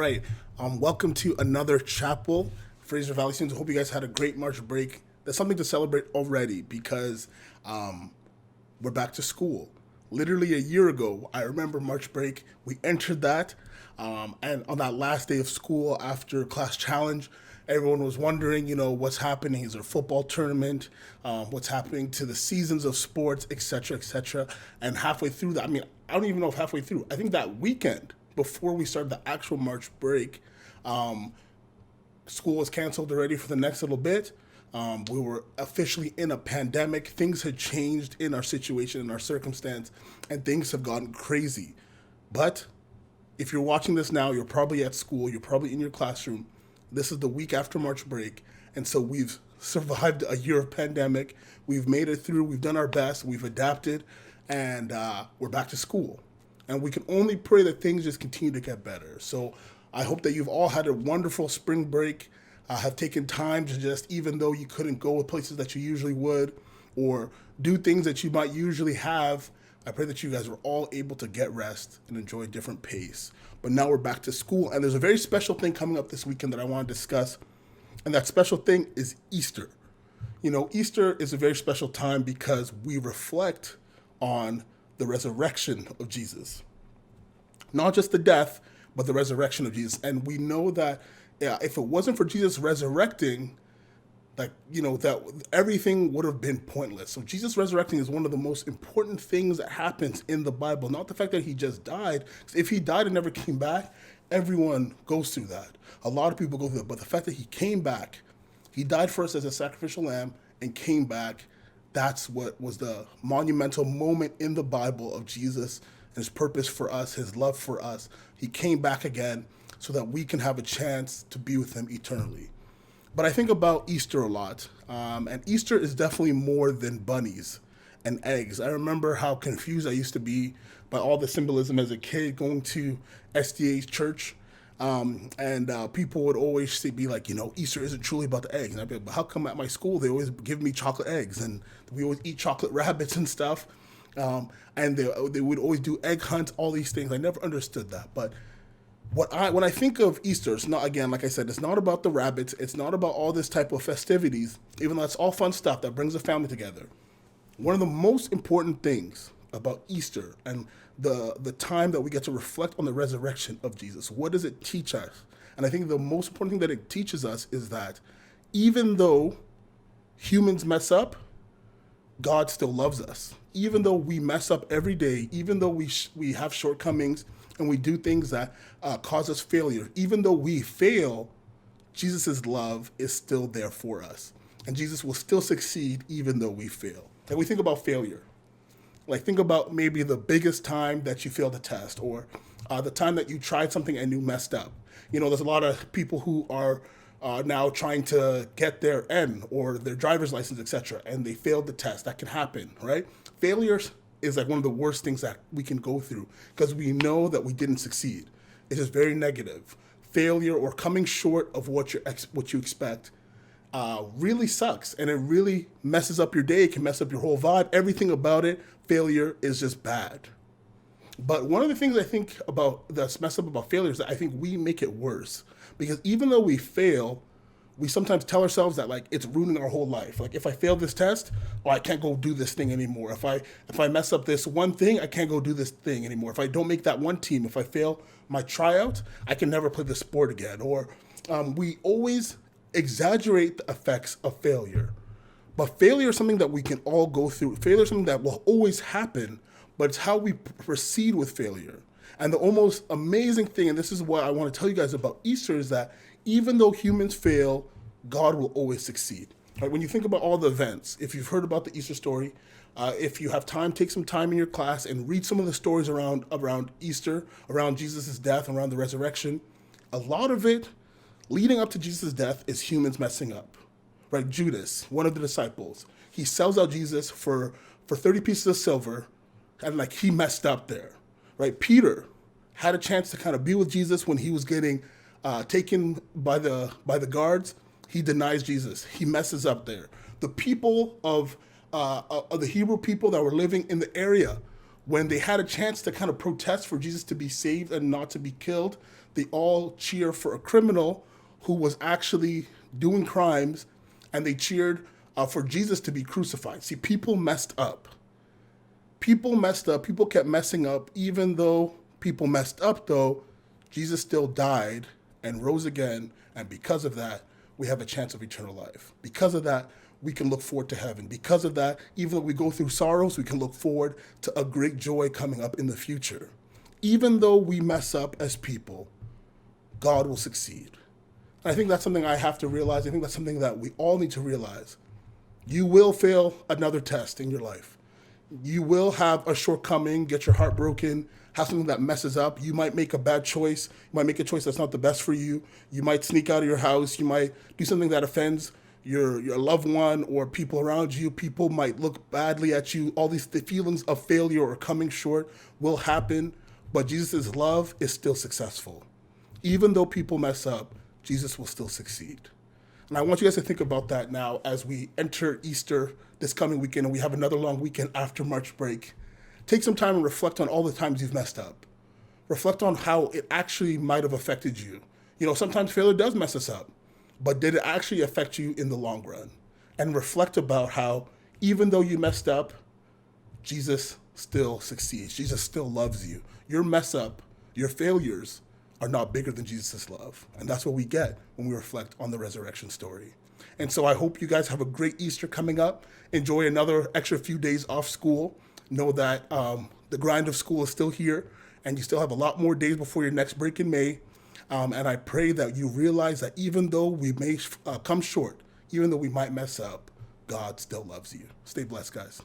right. Welcome to another chapel. Fraser Valley students. I hope you guys had a great March break. There's something to celebrate already because um, we're back to school. Literally a year ago, I remember March break. We entered that, and on that last day of school after class challenge, everyone was wondering, what's happening. Is there a football tournament? What's happening to the seasons of sports, etc., etc. And halfway through that, I don't even know if halfway through. I think that weekend before we started the actual March break, um, school was canceled already for the next little bit. We were officially in a pandemic. Things had changed in our situation, in our circumstance, and things have gotten crazy. But if you're watching this now, you're probably at school, you're probably in your classroom. This is the week after March break. And so we've survived a year of pandemic. We've made it through, we've done our best, we've adapted, and we're back to school. And we can only pray that things just continue to get better. So I hope that you've all had a wonderful spring break, have taken time to just, even though you couldn't go to places that you usually would or do things that you might usually have, I pray that you guys were all able to get rest and enjoy a different pace. But now we're back to school, and there's a very special thing coming up this weekend that I want to discuss, and that special thing is Easter. Easter is a very special time because we reflect on the resurrection of Jesus. Not just the death, but the resurrection of Jesus. And we know that if it wasn't for Jesus resurrecting, that everything would have been pointless. So Jesus resurrecting is one of the most important things that happens in the Bible. Not the fact that he just died. If he died and never came back, everyone goes through that. A lot of people go through that. But the fact that he came back, he died for us as a sacrificial lamb and came back, that's what was the monumental moment in the Bible of Jesus, his purpose for us, his love for us. He came back again so that we can have a chance to be with him eternally. But I think about Easter a lot, and Easter is definitely more than bunnies and eggs. I remember how confused I used to be by all the symbolism as a kid going to SDA church, and people would always be like, Easter isn't truly about the eggs. And I'd be like, but how come at my school they always give me chocolate eggs, and we always eat chocolate rabbits and stuff, and they would always do egg hunts, all these things. I never understood that, but when I think of Easter, it's not, again, like I said, it's not about the rabbits. It's not about all this type of festivities, even though it's all fun stuff that brings a family together. One of the most important things about Easter and the time that we get to reflect on the resurrection of Jesus, what does it teach us? And I think the most important thing that it teaches us is that even though humans mess up, God still loves us. Even though we mess up every day, even though we have shortcomings and we do things that cause us failure, even though we fail, Jesus' love is still there for us. And Jesus will still succeed even though we fail. Like, we think about failure. Like, think about maybe the biggest time that you failed a test, or the time that you tried something and you messed up. There's a lot of people who are now trying to get their N or their driver's license, etc., and they failed the test. That can happen, right? Failures is like one of the worst things that we can go through because we know that we didn't succeed. It's just very negative. Failure or coming short of what you expect really sucks, and it really messes up your day. It can mess up your whole vibe. Everything about it, failure is just bad. But one of the things I think about that's messed up about failure is that I think we make it worse, because even though we fail, we sometimes tell ourselves that, like, it's ruining our whole life. Like, if I fail this test, I can't go do this thing anymore. If I mess up this one thing, I can't go do this thing anymore. If I don't make that one team, if I fail my tryout, I can never play the sport again. Or we always exaggerate the effects of failure. But failure is something that we can all go through. Failure is something that will always happen, but it's how we proceed with failure. And the almost amazing thing, and this is what I want to tell you guys about Easter, is that even though humans fail, God will always succeed. Right? When you think about all the events, if you've heard about the Easter story, if you have time, take some time in your class and read some of the stories around Easter, around Jesus' death, around the resurrection. A lot of it leading up to Jesus' death is humans messing up. Right? Judas, one of the disciples, he sells out Jesus for 30 pieces of silver, and he messed up there. Right? Peter had a chance to kind of be with Jesus when he was getting taken by the guards. He denies Jesus. He messes up there. The people of the Hebrew people that were living in the area when they had a chance to kind of protest for Jesus to be saved and not to be killed, they all cheer for a criminal who was actually doing crimes, and they cheered for Jesus to be crucified. See, people messed up. People messed up. People kept messing up. Even though people messed up, though, Jesus still died and rose again. And because of that, we have a chance of eternal life. Because of that, we can look forward to heaven. Because of that, even though we go through sorrows, we can look forward to a great joy coming up in the future. Even though we mess up as people, God will succeed. And I think that's something I have to realize. I think that's something that we all need to realize. You will fail another test in your life. You will have a shortcoming, get your heart broken, have something that messes up. You might make a bad choice. You might make a choice that's not the best for you. You might sneak out of your house. You might do something that offends your loved one or people around you. People might look badly at you. All these feelings of failure or coming short will happen, but Jesus' love is still successful. Even though people mess up, Jesus will still succeed. And I want you guys to think about that now as we enter Easter this coming weekend and we have another long weekend after March break. Take some time and reflect on all the times you've messed up. Reflect on how it actually might have affected you. You know, sometimes failure does mess us up, but did it actually affect you in the long run? And reflect about how even though you messed up, Jesus still succeeds. Jesus still loves you. Your mess up, your failures are not bigger than Jesus' love. And that's what we get when we reflect on the resurrection story. And so I hope you guys have a great Easter coming up. Enjoy another extra few days off school. Know that the grind of school is still here, and you still have a lot more days before your next break in May. And I pray that you realize that even though we may come short, even though we might mess up, God still loves you. Stay blessed, guys.